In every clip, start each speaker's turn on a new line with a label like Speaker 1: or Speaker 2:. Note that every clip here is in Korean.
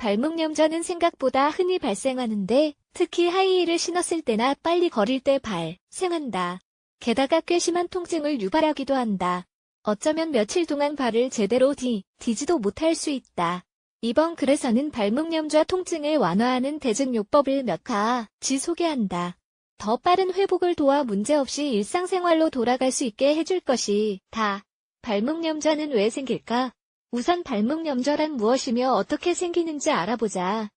Speaker 1: 발목염좌는 생각보다 흔히 발생하는데 특히 하이힐을 신었을 때나 빨리 걸을 때 발생한다. 게다가 꽤 심한 통증을 유발하기도 한다. 어쩌면 며칠 동안 발을 제대로 디지도 못할 수 있다. 이번 글에서는 발목염좌 통증을 완화하는 대증요법을 몇 가지 소개한다. 더 빠른 회복을 도와 문제없이 일상생활로 돌아갈 수 있게 해줄 것이다. 발목염좌는 왜 생길까? 우선 발목염좌란 무엇이며 어떻게 생기는지 알아보자.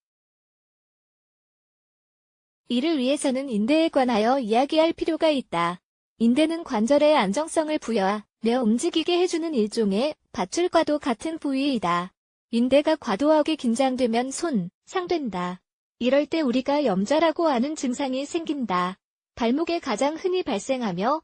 Speaker 1: 이를 위해서는 인대에 관하여 이야기할 필요가 있다. 인대는 관절의 안정성을 부여하며 움직이게 해주는 일종의 밧줄과도 같은 부위이다. 인대가 과도하게 긴장되면 손상된다. 이럴 때 우리가 염좌라고 하는 증상이 생긴다. 발목에 가장 흔히 발생하며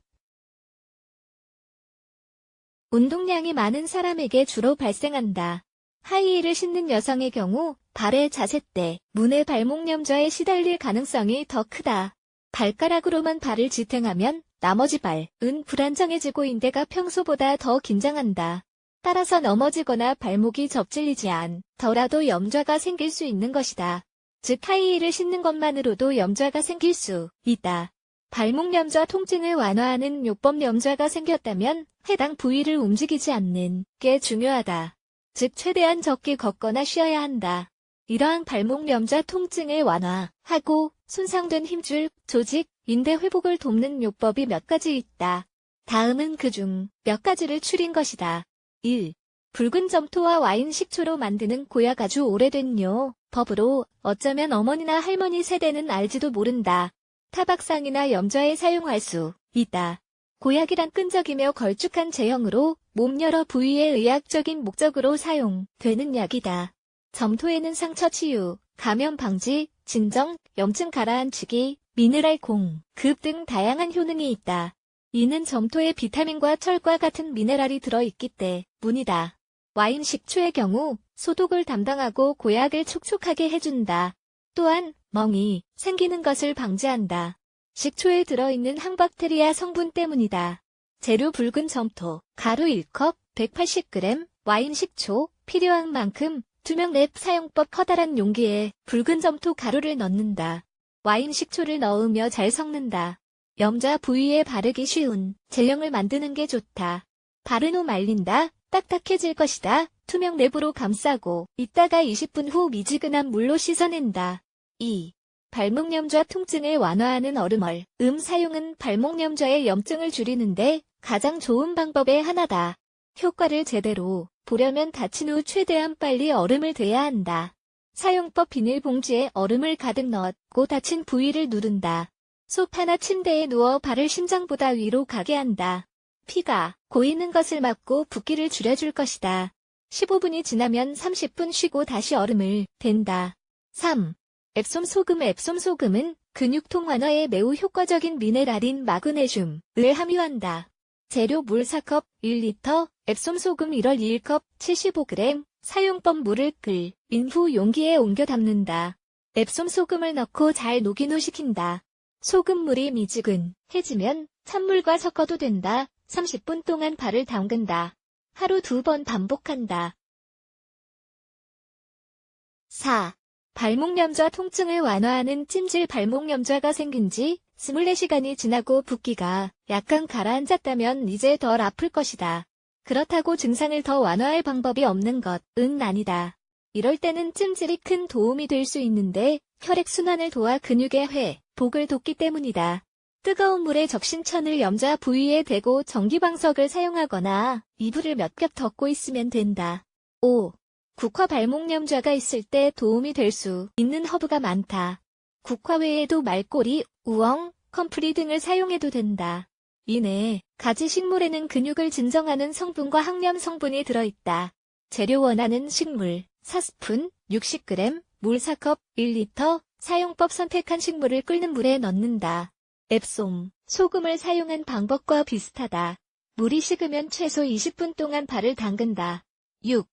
Speaker 1: 운동량이 많은 사람에게 주로 발생한다. 하이힐을 신는 여성의 경우 발의 자세 때 문의 발목염좌에 시달릴 가능성이 더 크다. 발가락으로만 발을 지탱하면 나머지 발은 불안정해지고 인대가 평소보다 더 긴장한다. 따라서 넘어지거나 발목이 접질리지 않더라도 염좌가 생길 수 있는 것이다. 즉 하이힐을 신는 것만으로도 염좌가 생길 수 있다. 발목염좌 통증을 완화하는 요법 염좌가 생겼다면 해당 부위를 움직이지 않는 게 중요하다. 즉 최대한 적게 걷거나 쉬어야 한다. 이러한 발목염좌 통증을 완화하고 손상된 힘줄, 조직, 인대 회복을 돕는 요법이 몇 가지 있다. 다음은 그중 몇 가지를 추린 것이다. 1. 붉은 점토와 와인 식초로 만드는 고약. 아주 오래된 요법으로 어쩌면 어머니나 할머니 세대는 알지도 모른다. 타박상이나 염좌에 사용할 수 있다. 고약이란 끈적이며 걸쭉한 제형으로 몸 여러 부위에 의학적인 목적으로 사용되는 약이다. 점토에는 상처 치유, 감염 방지, 진정, 염증 가라앉히기, 미네랄 공급 등 다양한 효능이 있다. 이는 점토에 비타민과 철과 같은 미네랄이 들어있기 때문이다. 와인 식초의 경우 소독을 담당하고 고약을 촉촉하게 해준다. 또한 멍이 생기는 것을 방지한다. 식초에 들어있는 항박테리아 성분 때문이다. 재료 붉은 점토, 가루 1컵, 180g, 와인 식초, 필요한 만큼, 투명 랩 사용법. 커다란 용기에 붉은 점토 가루를 넣는다. 와인 식초를 넣으며 잘 섞는다. 염좌 부위에 바르기 쉬운 제형을 만드는 게 좋다. 바른 후 말린다. 딱딱해질 것이다. 투명 랩으로 감싸고 이따가 20분 후 미지근한 물로 씻어낸다. 2. 발목염좌 통증을 완화하는 얼음 사용은 발목염좌의 염증을 줄이는데 가장 좋은 방법의 하나다. 효과를 제대로 보려면 다친 후 최대한 빨리 얼음을 대야 한다. 사용법. 비닐봉지에 얼음을 가득 넣고 다친 부위를 누른다. 소파나 침대에 누워 발을 심장보다 위로 가게 한다. 피가 고이는 것을 막고 붓기를 줄여줄 것이다. 15분이 지나면 30분 쉬고 다시 얼음을 댄다. 3. 앱솜 소금. 앱솜 소금은 근육통 완화에 매우 효과적인 미네랄인 마그네슘을 함유한다. 재료 물 4컵 1리터, 앱솜 소금 1월 1컵 75g, 사용법. 물을 끓인 후 용기에 옮겨 담는다. 앱솜 소금을 넣고 잘 녹인 후 식힌다. 소금물이 미지근해지면 찬물과 섞어도 된다. 30분 동안 발을 담근다. 하루 2번 반복한다. 4. 발목염좌 통증을 완화하는 찜질. 발목염좌가 생긴 지 24시간이 지나고 붓기가 약간 가라앉았다면 이제 덜 아플 것이다. 그렇다고 증상을 더 완화할 방법이 없는 것은 아니다. 이럴 때는 찜질이 큰 도움이 될 수 있는데 혈액순환을 도와 근육의 회복을 돕기 때문이다. 뜨거운 물에 적신 천을 염좌 부위에 대고 전기방석을 사용하거나 이불을 몇 겹 덮고 있으면 된다. 5. 국화. 발목염좌가 있을 때 도움이 될 수 있는 허브가 많다. 국화 외에도 말꼬리, 우엉, 컴프리 등을 사용해도 된다. 이내 가지 식물에는 근육을 진정하는 성분과 항염 성분이 들어있다. 재료. 원하는 식물 4스푼, 60g, 물 4컵, 1리터, 사용법. 선택한 식물을 끓는 물에 넣는다. 앱솜, 소금을 사용한 방법과 비슷하다. 물이 식으면 최소 20분 동안 발을 담근다. 6.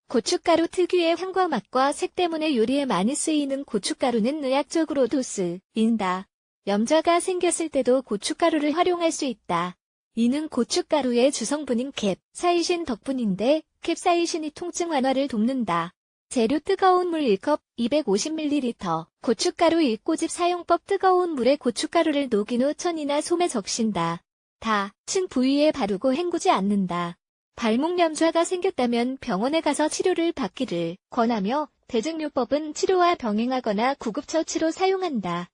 Speaker 1: 고춧가루. 특유의 향과 맛과 색 때문에 요리에 많이 쓰이는 고춧가루는 의학적으로도 쓰인다. 염좌가 생겼을 때도 고춧가루를 활용할 수 있다. 이는 고춧가루의 주성분인 캡사이신 덕분인데 캡사이신이 통증 완화를 돕는다. 재료 뜨거운 물 1컵 250ml 고춧가루 1꼬집 사용법 뜨거운 물에 고춧가루를 녹인 후 천이나 솜에 적신다. 다친 부위에 바르고 헹구지 않는다. 발목염좌가 생겼다면 병원에 가서 치료를 받기를 권하며 대증요법은 치료와 병행하거나 구급처치로 사용한다.